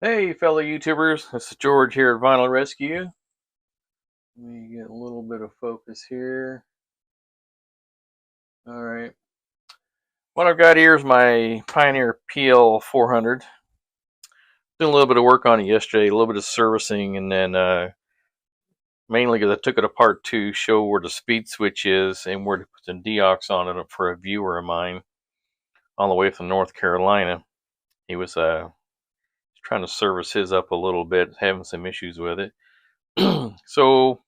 Hey, fellow YouTubers, this is George here at Vinyl Rescue. Let me get a little bit of focus here. All right. What I've got here is my Pioneer PL-400. Doing a little bit of work on it yesterday, a little bit of servicing, and then mainly because I took it apart to show where the speed switch is and where to put some deox on it for a viewer of mine all the way from North Carolina. He was trying to service his up a little bit, having some issues with it. So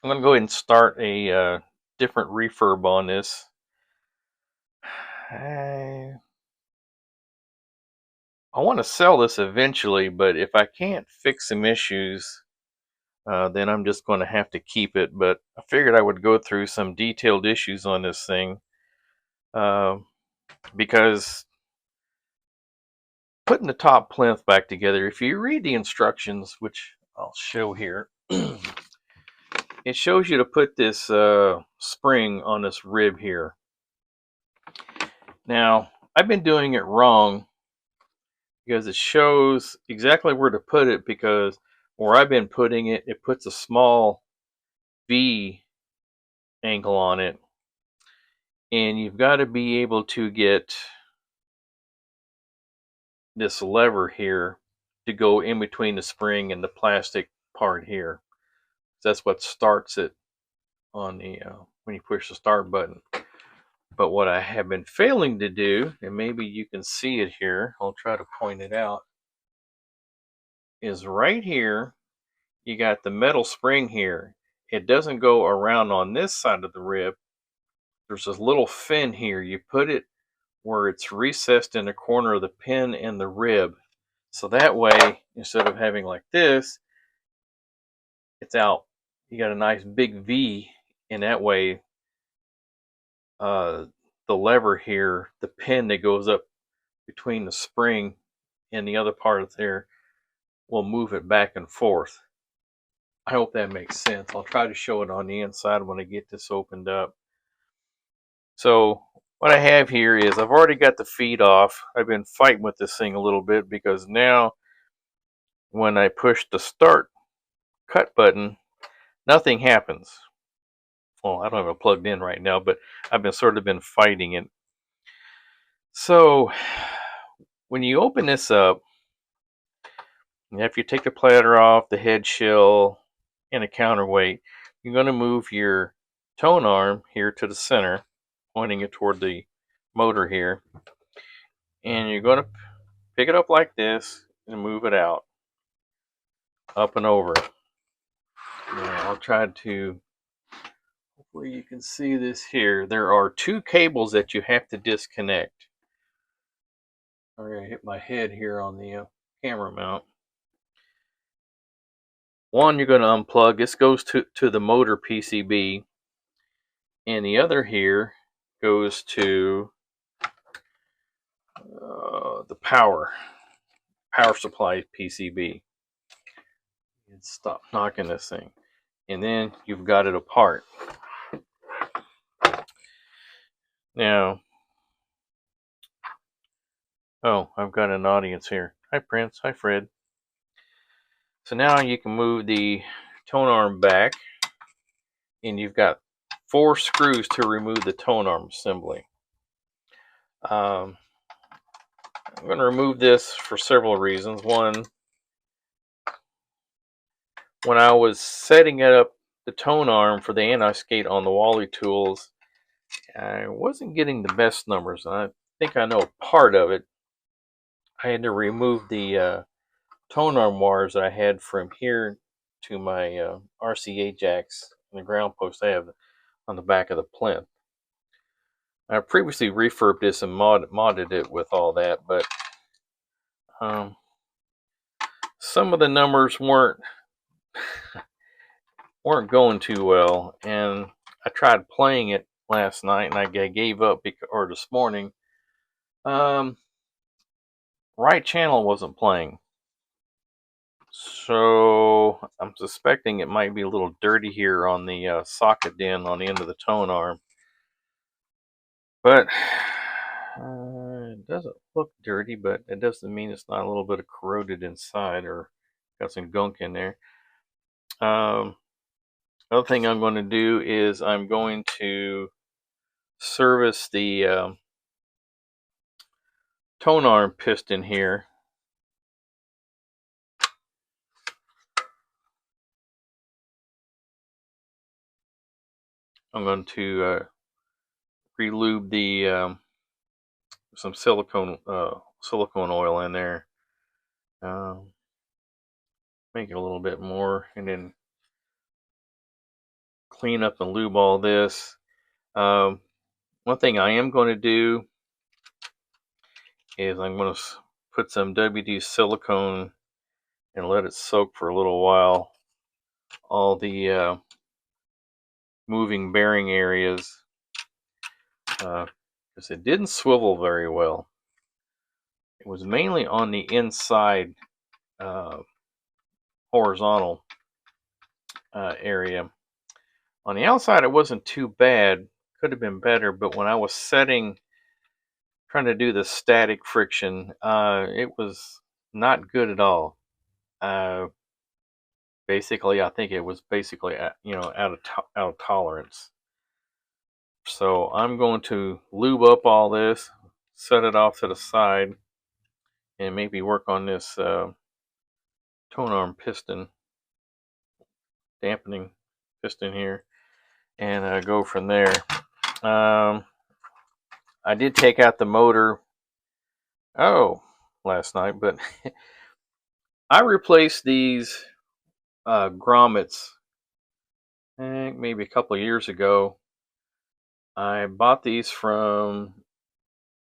I'm going to go ahead and start a different refurb on this. I want to sell this eventually, but if I can't fix some issues, then I'm just going to have to keep it. But I figured I would go through some detailed issues on this thing uh, because putting the top plinth back together, if you read the instructions, which I'll show here, it shows you to put this spring on this rib here. Now, I've been doing it wrong because it shows exactly where to put it, because where I've been putting it, it puts a small V angle on it, and you've got to be able to get this lever here to go in between the spring and the plastic part here. That's what starts it on the when you push the start button. But what I have been failing to do, and maybe you can see it here, I'll try to point it out, is right here you got the metal spring here. It doesn't go around on this side of the rib. There's this little fin here. You put it where it's recessed in the corner of the pin and the rib. So that way, instead of having like this, it's out. You got a nice big V, and that way the lever here, the pin that goes up between the spring and the other part of there, will move it back and forth. I hope that makes sense. I'll try to show it on the inside when I get this opened up. So what I have here is I've already got the feed off. I've been fighting with this thing a little bit because now when I push the start cut button, nothing happens. Well, I don't have it plugged in right now, but I've been fighting it. So when you open this up, after you take the platter off, the head shell, and the counterweight, you're going to move your tone arm here to the center, pointing it toward the motor here. And you're going to pick it up like this and move it out, up and over. Now, I'll try to, hopefully you can see this here. There are two cables that you have to disconnect. I'm going to hit my head here on the camera mount. One you're going to unplug. This goes to the motor PCB. And the other here goes to the power supply PCB. And stop knocking this thing. And then you've got it apart. Now, oh, I've got an audience here. Hi, Prince. Hi, Fred. So now you can move the tone arm back, and you've got 4 screws to remove the tone arm assembly. I'm going to remove this for several reasons. One, when I was setting up the tone arm for the anti-skate on the Wally tools, I wasn't getting the best numbers, and I think I know part of it. I had to remove the tone arm wires that I had from here to my RCA jacks and the ground post I have on the back of the plinth. I previously refurbed this and modded it with all that, but some of the numbers weren't going too well, and I tried playing it last night and I gave up or this morning. Right channel wasn't playing. So I'm suspecting it might be a little dirty here on the socket den on the end of the tone arm. But It doesn't look dirty, but it doesn't mean it's not a little bit of corroded inside or got some gunk in there. Other thing I'm going to do is I'm going to service the tone arm piston here. I'm going to pre-lube the some silicone oil in there. Make it a little bit more, and then clean up and lube all this. One thing I am going to do is I'm going to put some WD silicone and let it soak for a little while. All the moving bearing areas, because it didn't swivel very well. It was mainly on the inside horizontal area. On the outside, it wasn't too bad. Could have been better, but when I was trying to do the static friction, it was not good at all. Basically, I think it was basically out of tolerance. So I'm going to lube up all this, set it off to the side, and maybe work on this tone arm piston, dampening piston here, and go from there. I did take out the motor last night, but I replaced these grommets maybe a couple of years ago. I bought these from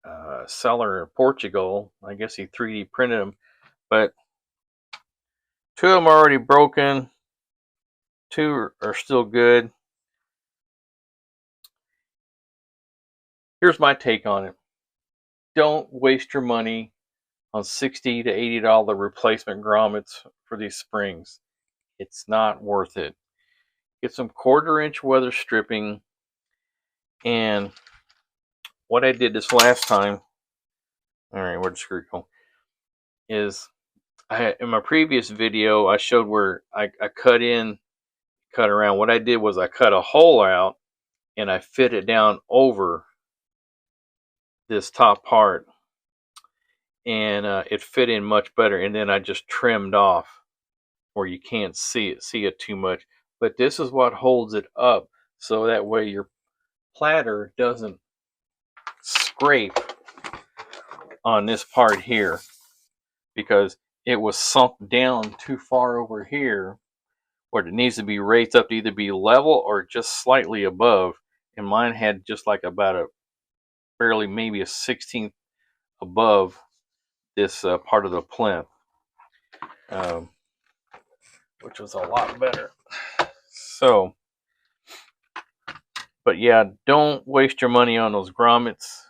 a seller in Portugal. I guess he 3D printed them, but 2 of them are already broken. 2 are still good. Here's my take on it. Don't waste your money on $60 to $80 replacement grommets for these springs. It's not worth it. Get some 1/4 inch weather stripping. And what I did this last time, alright, where'd the screw go? Is in my previous video, I showed where I cut around. What I did was I cut a hole out and I fit it down over this top part, and it fit in much better. And then I just trimmed off where you can't see it too much. But this is what holds it up, so that way your platter doesn't scrape on this part here, because it was sunk down too far over here where it needs to be raised up to either be level or just slightly above. And mine had just like about barely maybe a 16th above this part of the plinth, which was a lot better. So, but yeah, don't waste your money on those grommets.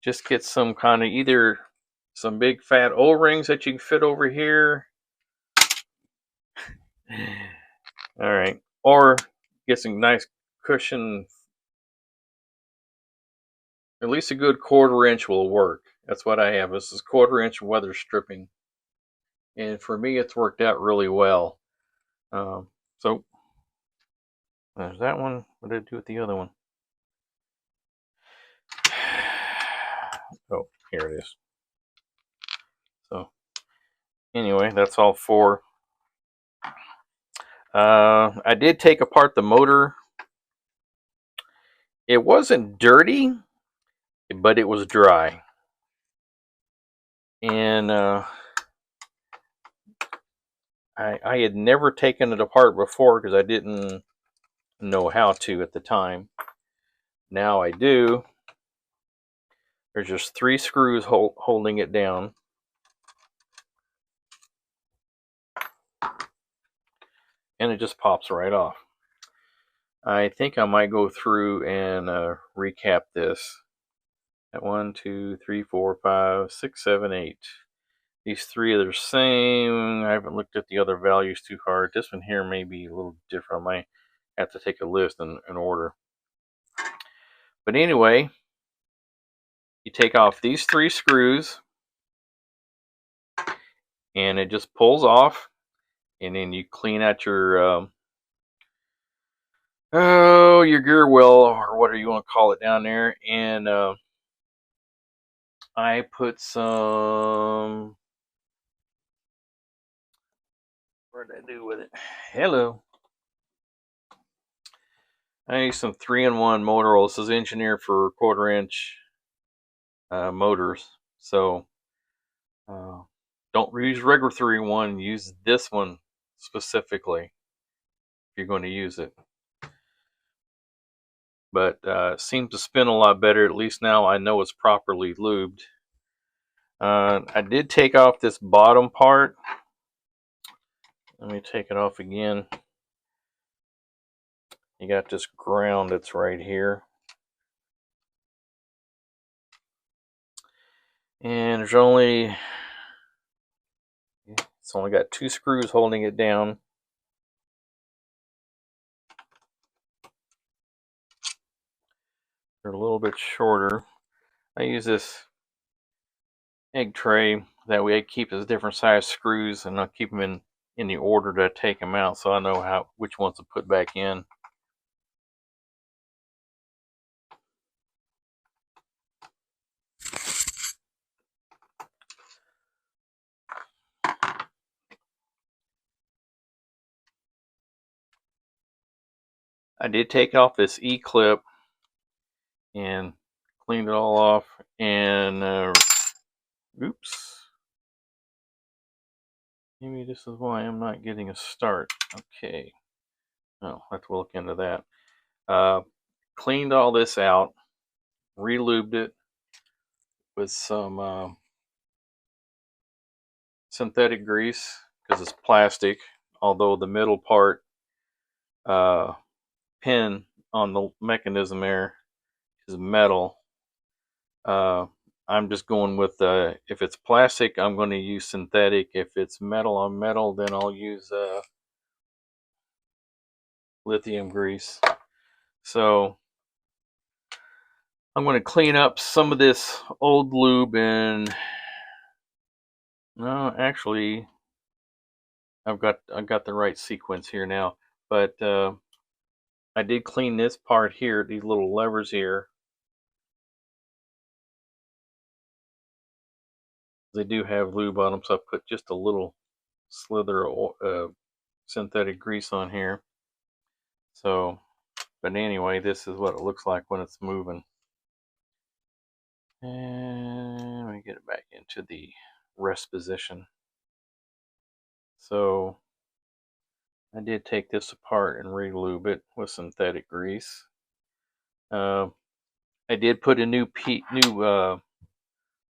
Just get some kind of either some big fat O-rings that you can fit over here. All right, or get some nice cushion. At least a good 1/4 inch will work. That's what I have. This is 1/4 inch weather stripping, and for me, it's worked out really well. So there's that one. What did I do with the other one? Oh, here it is. So anyway, that's all 4. I did take apart the motor. It wasn't dirty, but it was dry. And I had never taken it apart before because I didn't know how to at the time. Now I do. There's just 3 screws holding it down. And it just pops right off. I think I might go through and recap this. At 1, 2, 3, 4, 5, 6, 7, 8. These 3 are the same. I haven't looked at the other values too hard. This one here may be a little different. I might have to take a list and order. But anyway, you take off these 3 screws, and it just pulls off, and then you clean out your your gear wheel, or whatever you want to call it, down there. And I put some, what did I do with it? Hello. I use some 3-in-1 motor oil. This is engineered for 1/4 inch motors. So don't use regular 3-in-1. Use this one specifically if you're going to use it. But it seems to spin a lot better. At least now I know it's properly lubed. I did take off this bottom part. Let me take it off again. You got this ground that's right here. And it's only got 2 screws holding it down. They're a little bit shorter. I use this egg tray. That way I keep as different size screws, and I'll keep them in the order to take them out, so I know which ones to put back in. I did take off this E-clip and cleaned it all off, and oops, maybe this is why I'm not getting a start. Okay, I'll have to look into that. Cleaned all this out, re-lubed it with some synthetic grease, because it's plastic, although the middle part pin on the mechanism there is metal. I'm just going with if it's plastic, I'm going to use synthetic. If it's metal on metal, then I'll use lithium grease. So I'm going to clean up some of this old lube, and no, actually I've got the right sequence here now. But I did clean this part here, these little levers here. They do have lube on them, so I put just a little slither of synthetic grease on here. So, but anyway, this is what it looks like when it's moving. And let me get it back into the rest position. So I did take this apart and re-lube it with synthetic grease. I did put a new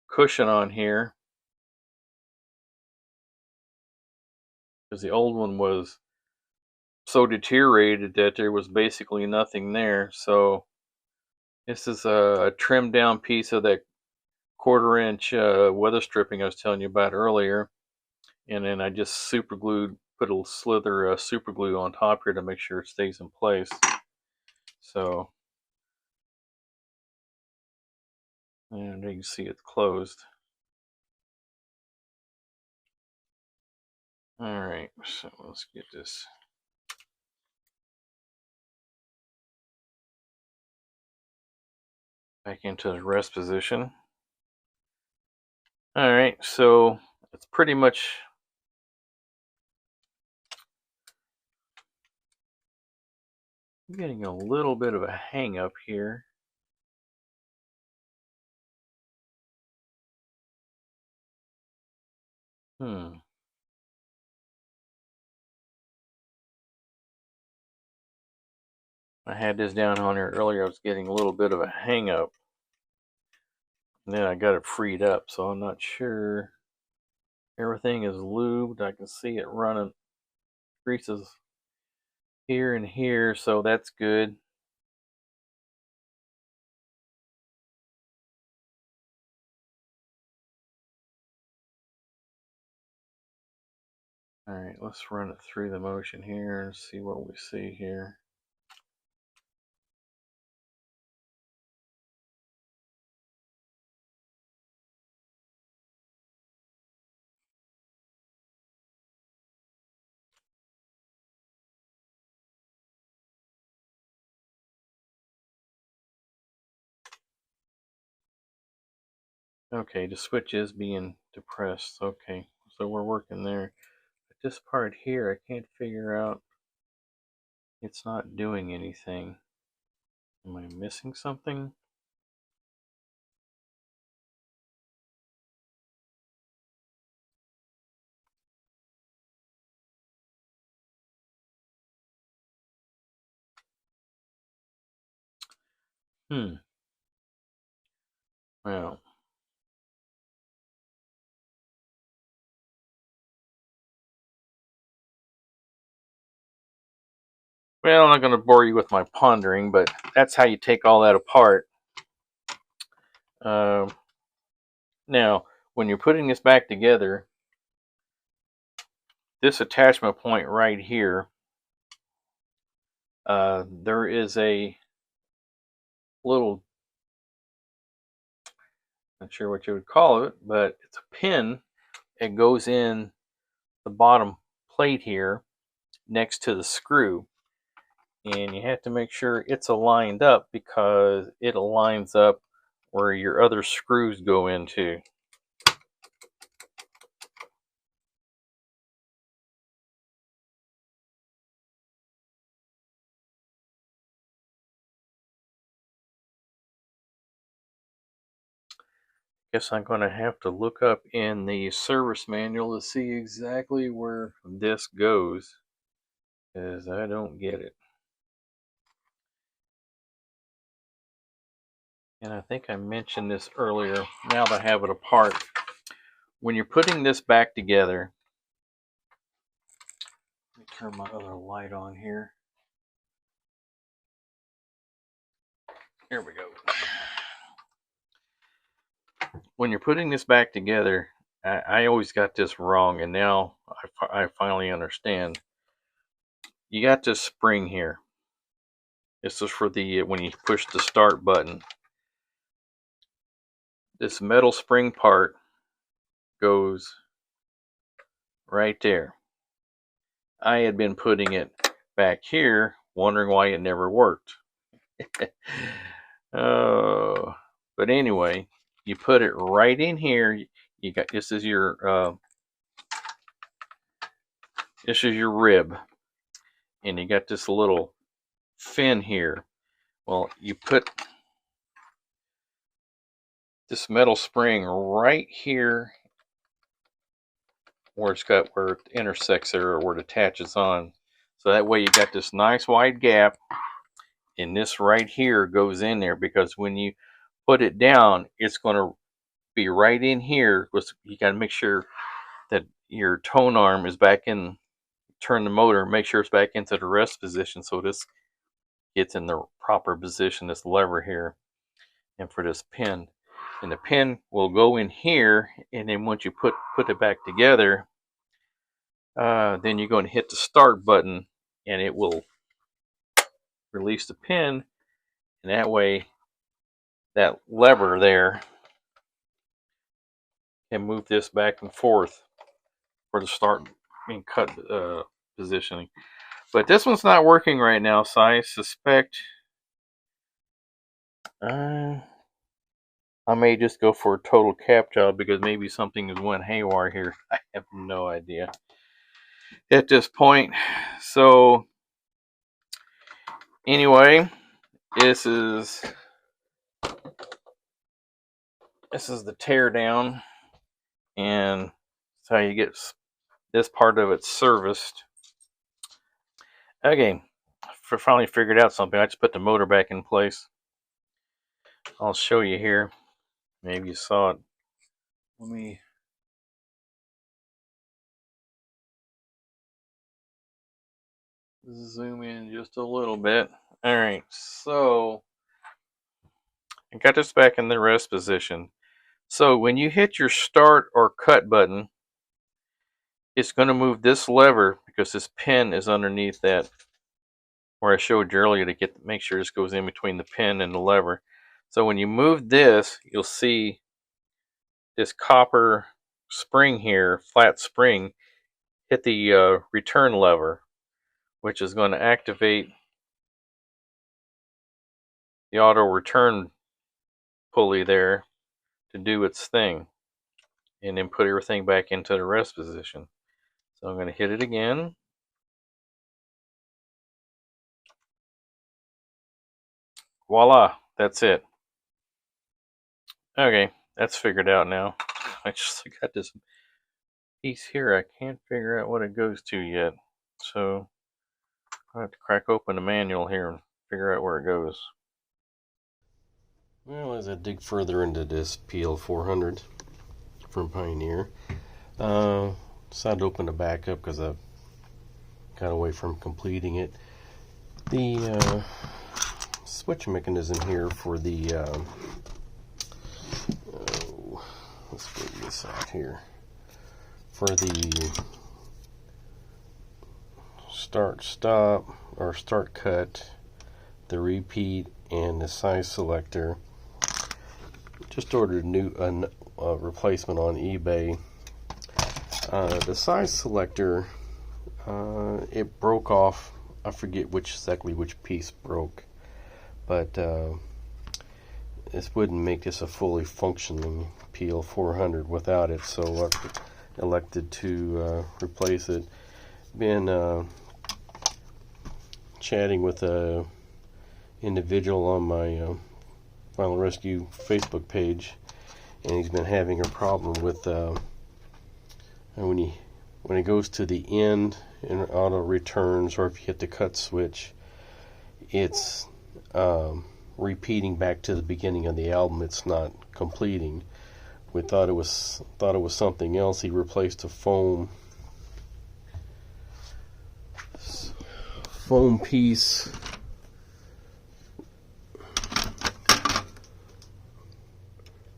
cushion on here, because the old one was so deteriorated that there was basically nothing there. So this is a trimmed down piece of that 1/4 inch weather stripping I was telling you about earlier, and then I just put a slither super glue on top here to make sure it stays in place. So, and you can see it's closed. All right, so let's get this back into the rest position. All right, so it's pretty much getting a little bit of a hang up here. I had this down on here earlier. I was getting a little bit of a hang up, and then I got it freed up, so I'm not sure. Everything is lubed. I can see it running greases here and here, so that's good. All right, let's run it through the motion here and see what we see here. Okay, the switch is being depressed. Okay, so we're working there. But this part here, I can't figure out. It's not doing anything. Am I missing something? Well, I'm not going to bore you with my pondering, but that's how you take all that apart. Uh, Now, when you're putting this back together, this attachment point right here, there is a little, not sure what you would call it, but it's a pin. It goes in the bottom plate here next to the screw. And you have to make sure it's aligned up because it aligns up where your other screws go into. Guess I'm going to have to look up in the service manual to see exactly where this goes, because I don't get it. And I think I mentioned this earlier, now that I have it apart. When you're putting this back together, let me turn my other light on here. Here we go. When you're putting this back together, I always got this wrong, and now I finally understand. You got this spring here. This is for the when you push the start button. This metal spring part goes right there. I had been putting it back here, wondering why it never worked. Oh, but anyway, you put it right in here. You got this is your rib, and you got this little fin here. Well, you put this metal spring right here where it intersects there, or where it attaches on. So that way you got this nice wide gap, and this right here goes in there, because when you put it down, it's going to be right in here. You got to make sure that your tone arm is back in. Turn the motor, make sure it's back into the rest position, so this gets in the proper position, this lever here, and for this pin. And the pin will go in here, and then once you put it back together, then you're going to hit the start button, and it will release the pin, and that way that lever there can move this back and forth for the start and cut positioning. But this one's not working right now, so I suspect I may just go for a total cap job, because maybe something has went haywire here. I have no idea at this point. So anyway, this is the tear down, and that's how you get this part of it serviced. Okay, finally figured out something. I just put the motor back in place. I'll show you here. Maybe you saw it. Let me zoom in just a little bit. All right, so I got this back in the rest position. So when you hit your start or cut button, it's going to move this lever, because this pin is underneath that, where I showed you earlier, to make sure this goes in between the pin and the lever. So when you move this, you'll see this copper spring here, flat spring, hit the return lever, which is going to activate the auto return pulley there, to do its thing and then put everything back into the rest position. So I'm going to hit it again. Voila, that's it. Okay, that's figured out now. I just got this piece here. I can't figure out what it goes to yet. So I have to crack open the manual here and figure out where it goes. Well, as I dig further into this PL-400 from Pioneer, decided to open the back up because I got away from completing it. The switch mechanism here for the let's get this out here, for the start stop or start cut, the repeat, and the size selector. Just ordered a new replacement on eBay. The size selector, it broke off. I forget exactly which piece broke, but this wouldn't make this a fully functioning PL-400 without it, so I elected to replace it. Been chatting with a individual on my Final Rescue Facebook page, and he's been having a problem with when it goes to the end and auto returns, or if you hit the cut switch, it's repeating back to the beginning of the album. It's not completing. We thought it was something else. He replaced a foam piece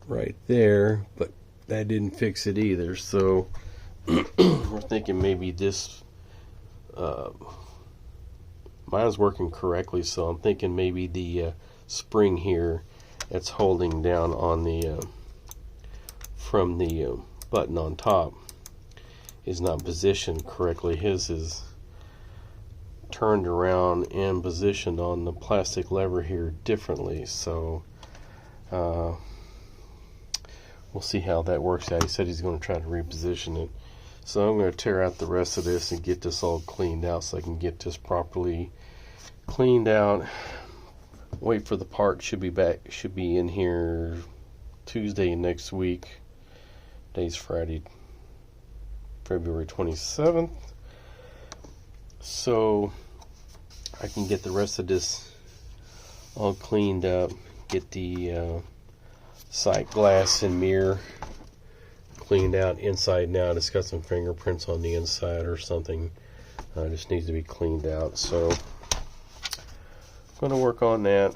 right there, but that didn't fix it either. So we're thinking maybe this mine's working correctly, so I'm thinking maybe the spring here that's holding down on the from the button on top is not positioned correctly. His is turned around and positioned on the plastic lever here differently, so we'll see how that works out. He said he's going to try to reposition it, so I'm going to tear out the rest of this and get this all cleaned out so I can get this properly cleaned out. Wait for the part. Should be in here Tuesday next week. Today's Friday, February 27th. So I can get the rest of this all cleaned up, get the sight glass and mirror cleaned out inside and out. It's got some fingerprints on the inside or something. Just needs to be cleaned out. So I'm going to work on that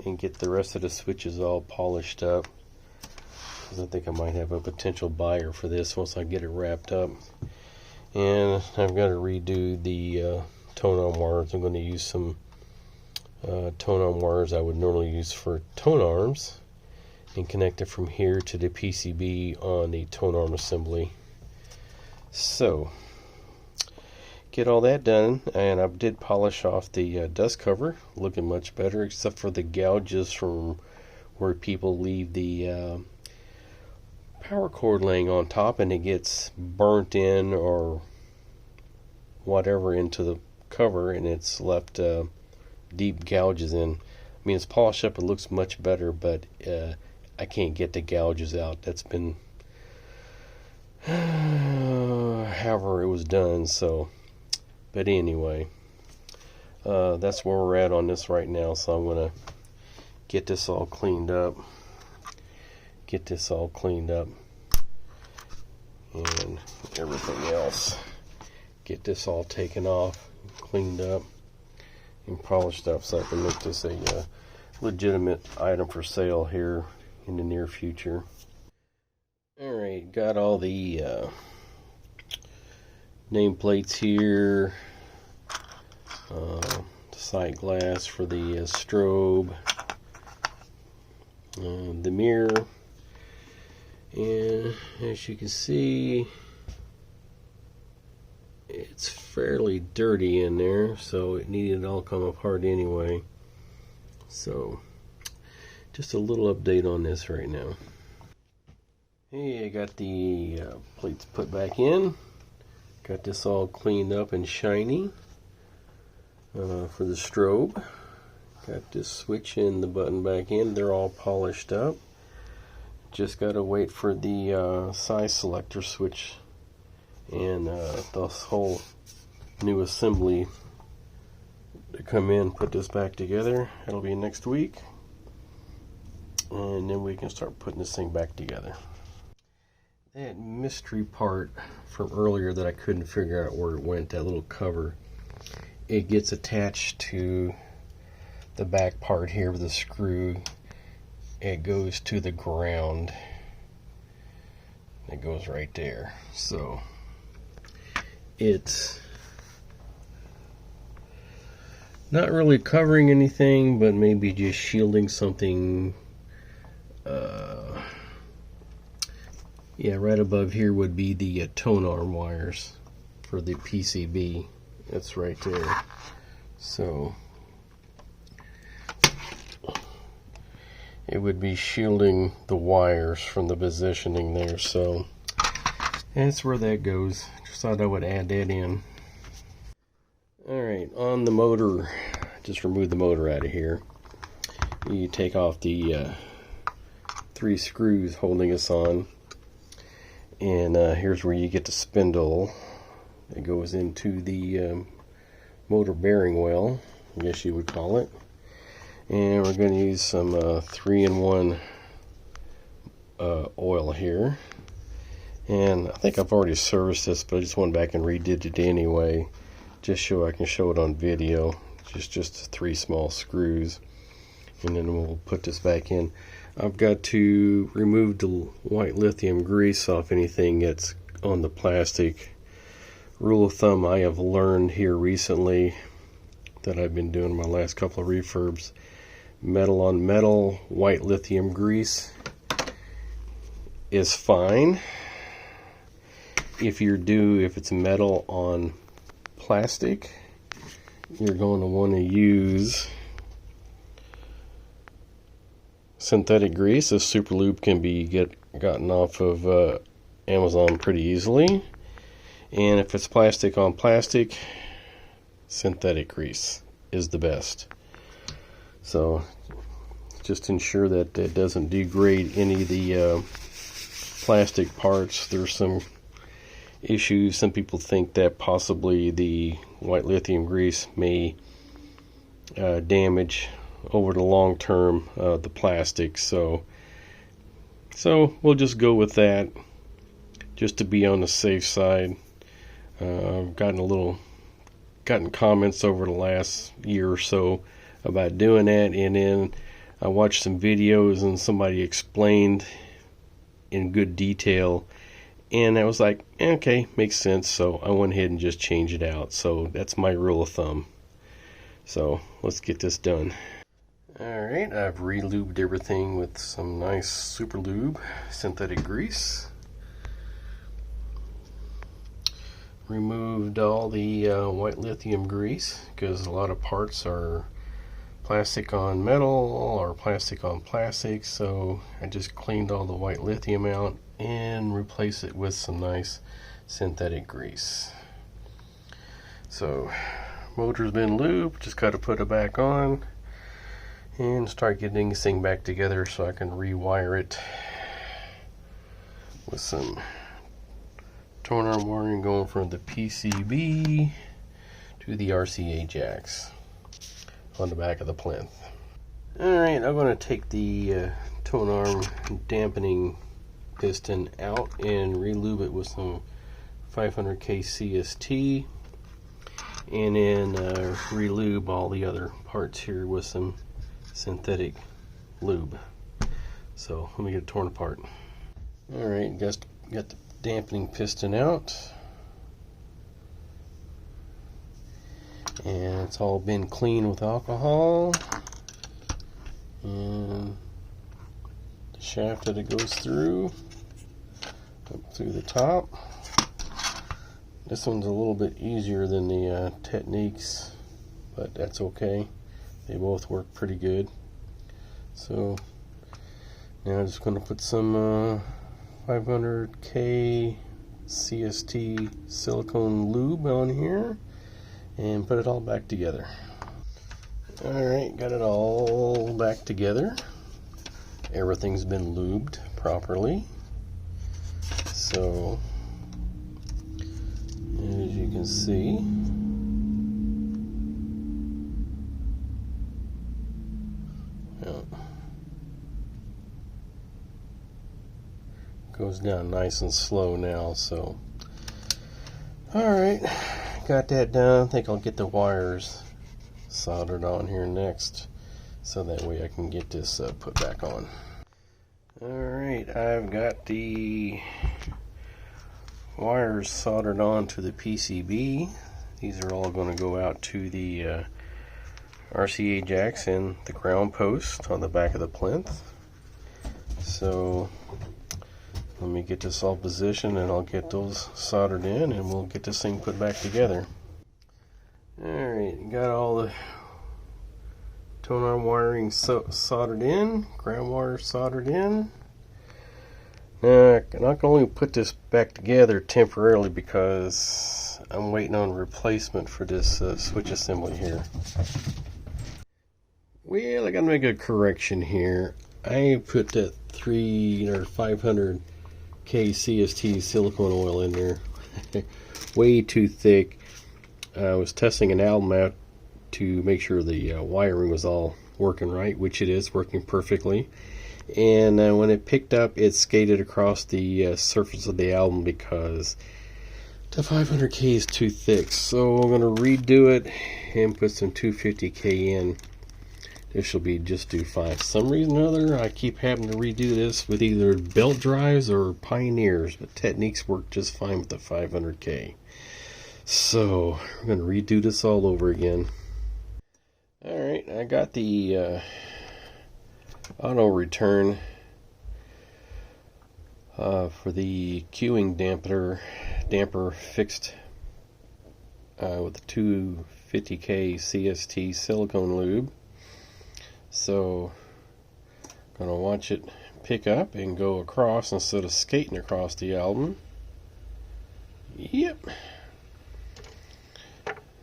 and get the rest of the switches all polished up, because I think I might have a potential buyer for this once I get it wrapped up. And I've got to redo the tone-on wires. I'm going to use some tone-on wires I would normally use for tone arms and connect it from here to the PCB on the tone arm assembly. So get all that done, and I did polish off the dust cover, looking much better, except for the gouges from where people leave the power cord laying on top and it gets burnt in or whatever into the cover, and it's left deep gouges in. I mean, it's polished up, it looks much better, but I can't get the gouges out. That's been however it was done. So, but anyway, that's where we're at on this right now. So I'm gonna get this all cleaned up, and everything else, get this all taken off, cleaned up, and polished up, so I can make this a legitimate item for sale here in the near future. Alright, got all the nameplates here, the sight glass for the strobe, the mirror, and as you can see, it's fairly dirty in there, so it needed to all come apart anyway. So just a little update on this right now. Hey, I got the plates put back in. Got this all cleaned up and shiny for the strobe. Got this switch and the button back in. They're all polished up. Just got to wait for the size selector switch and this whole new assembly to come in, put this back together. That'll be next week. And then we can start putting this thing back together. That mystery part from earlier that I couldn't figure out where it went, that little cover, it gets attached to the back part here with a screw. It goes to the ground. It goes right there. So it's not really covering anything, but maybe just shielding something. Yeah, right above here would be the tone arm wires for the PCB. That's right there. So it would be shielding the wires from the positioning there. So that's where that goes. Just thought I would add that in. Alright, on the motor, just remove the motor out of here. You take off the 3 screws holding us on. And here's where you get the spindle that goes into the motor bearing well, I guess you would call it. And we're going to use some 3-in-1 oil here. And I think I've already serviced this, but I just went back and redid it anyway, just so I can show it on video. Just 3 small screws, and then we'll put this back in. I've got to remove the white lithium grease off anything that's on the plastic. Rule of thumb I have learned here recently that I've been doing my last couple of refurbs: metal on metal, white lithium grease is fine. If it's metal on plastic, you're going to want to use synthetic grease. This super lube can be gotten off of Amazon pretty easily. And if it's plastic on plastic, synthetic grease is the best. So just ensure that it doesn't degrade any of the plastic parts. There's some issues. Some people think that possibly the white lithium grease may damage over the long term the plastic, so we'll just go with that just to be on the safe side. I've gotten comments over the last year or so about doing that, and then I watched some videos and somebody explained in good detail, and I was like, okay, makes sense. So I went ahead and just changed it out. So that's my rule of thumb. So let's get this done. Alright, I've re-lubed everything with some nice super lube synthetic grease. Removed all the white lithium grease, because a lot of parts are plastic on metal or plastic on plastic. So I just cleaned all the white lithium out and replaced it with some nice synthetic grease. So motor's been lubed, just got to put it back on and start getting this thing back together so I can rewire it with some tone arm wiring going from the PCB to the RCA jacks on the back of the plinth. Alright, I'm going to take the tone arm dampening piston out and re-lube it with some 500K CST, and then re-lube all the other parts here with some synthetic lube. So let me get it torn apart. Alright, got the dampening piston out, and it's all been cleaned with alcohol, and the shaft that it goes through up through the top. This one's a little bit easier than the Techniques, but that's okay. They both work pretty good. So now I'm just going to put some 500K CST silicone lube on here and put it all back together. Alright, got it all back together. Everything's been lubed properly. So, as you can see, goes down nice and slow now. So, alright, got that done. I think I'll get the wires soldered on here next, so that way I can get this put back on. Alright, I've got the wires soldered on to the PCB. These are all going to go out to the RCA jacks and the ground post on the back of the plinth. So let me get this all positioned and I'll get those soldered in and we'll get this thing put back together. Alright, got all the tone arm wiring soldered in, ground wire soldered in. Now, I'm not going to put this back together temporarily because I'm waiting on replacement for this switch assembly here. Well, I got to make a correction here. I put that 500K CST silicone oil in there. Way too thick. I was testing an album out to make sure the wiring was all working right, which it is working perfectly. And when it picked up, it skated across the surface of the album because the 500K is too thick. So I'm going to redo it and put some 250K in. This will be just do fine. For some reason or other, I keep having to redo this with either belt drives or Pioneers, but Techniques work just fine with the 500K. So we're going to redo this all over again. Alright, I got the auto return for the queuing damper fixed with the 250K CST silicone lube. So I'm gonna watch it pick up and go across instead of skating across the album. Yep.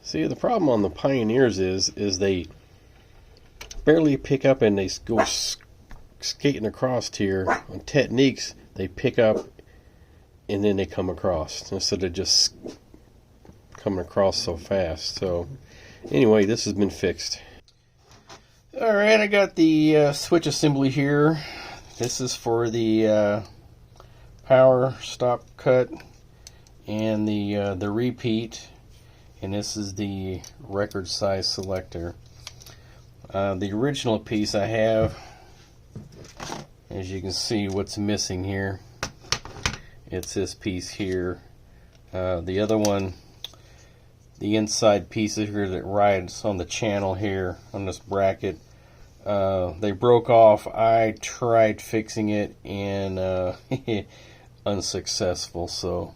See, the problem on the Pioneers is they barely pick up and they go skating across here. On Techniques, they pick up and then they come across instead of just coming across so fast. So anyway, this has been fixed. Alright, I got the switch assembly here. This is for the power stop cut and the repeat. And this is the record size selector. The original piece I have, as you can see what's missing here, it's this piece here. The other one, the inside piece here that rides on the channel here on this bracket, they broke off. I tried fixing it and unsuccessful. So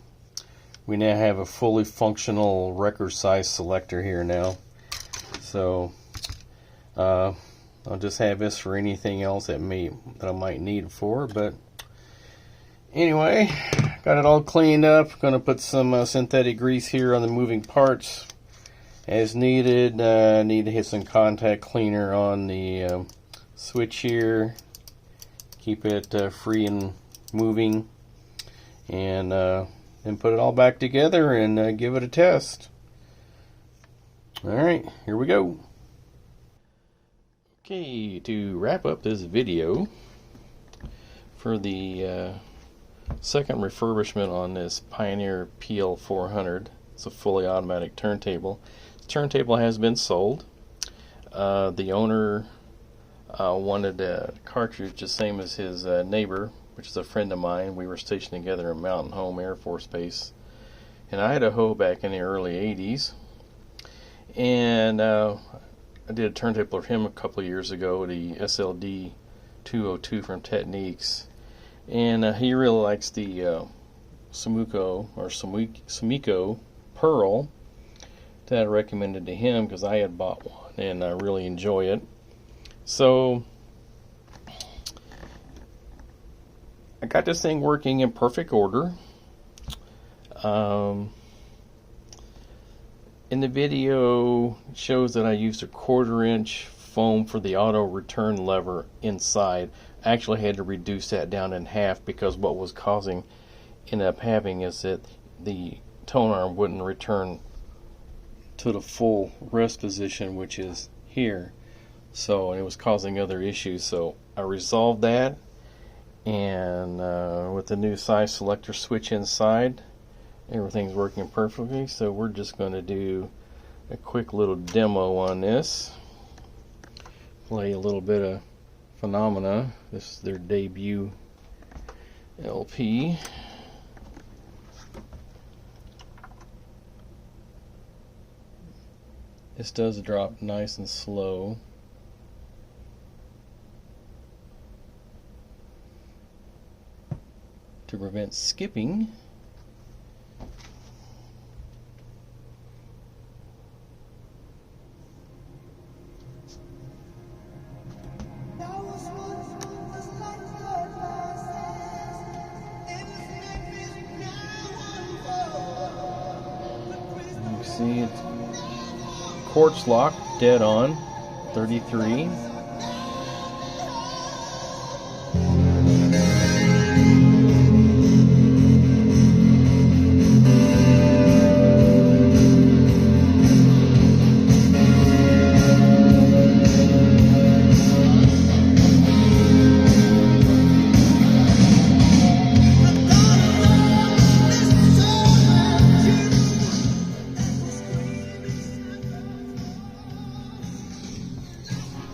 we now have a fully functional record size selector here now. So I'll just have this for anything else that I might need it for. But anyway, got it all cleaned up. Gonna put some synthetic grease here on the moving parts as needed. Need to hit some contact cleaner on the switch here. Keep it free and moving. And then put it all back together and give it a test. Alright, here we go. Okay, to wrap up this video for the second refurbishment on this Pioneer PL-400, it's a fully automatic turntable. The turntable has been sold. The owner wanted a cartridge the same as his neighbor, which is a friend of mine. We were stationed together at Mountain Home Air Force Base in Idaho back in the early 80s. And I did a turntable for him a couple of years ago, the SLD 202 from Techniques. And he really likes the Sumiko Pearl that I recommended to him because I had bought one and I really enjoy it. So I got this thing working in perfect order. In the video, it shows that I used a 1/4" foam for the auto return lever inside. I actually had to reduce that down in half because what was ended up having is that the tone arm wouldn't return to the full rest position, which is here. So it was causing other issues. So I resolved that, and with the new size selector switch inside, everything's working perfectly. So we're just going to do a quick little demo on this. Play a little bit of Phenomena. This is their debut LP. This does drop nice and slow. To prevent skipping. You see it's quartz lock, dead on, 33.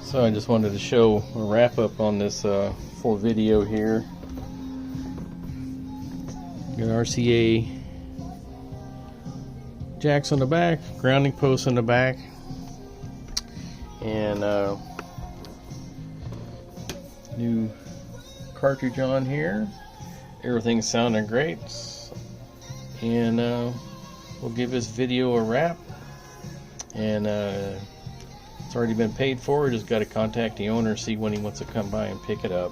So I just wanted to show a wrap up on this full video here. Got RCA jacks on the back, grounding posts on the back, and new cartridge on here. Everything's sounding great, and we'll give this video a wrap. And it's already been paid for. We just got to contact the owner, see when he wants to come by and pick it up.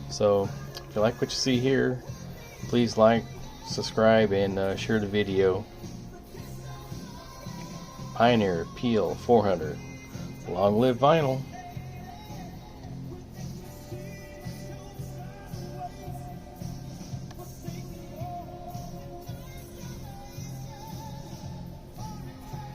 So if you like what you see here, please like, subscribe, and share the video. Pioneer PL-400. Long live vinyl.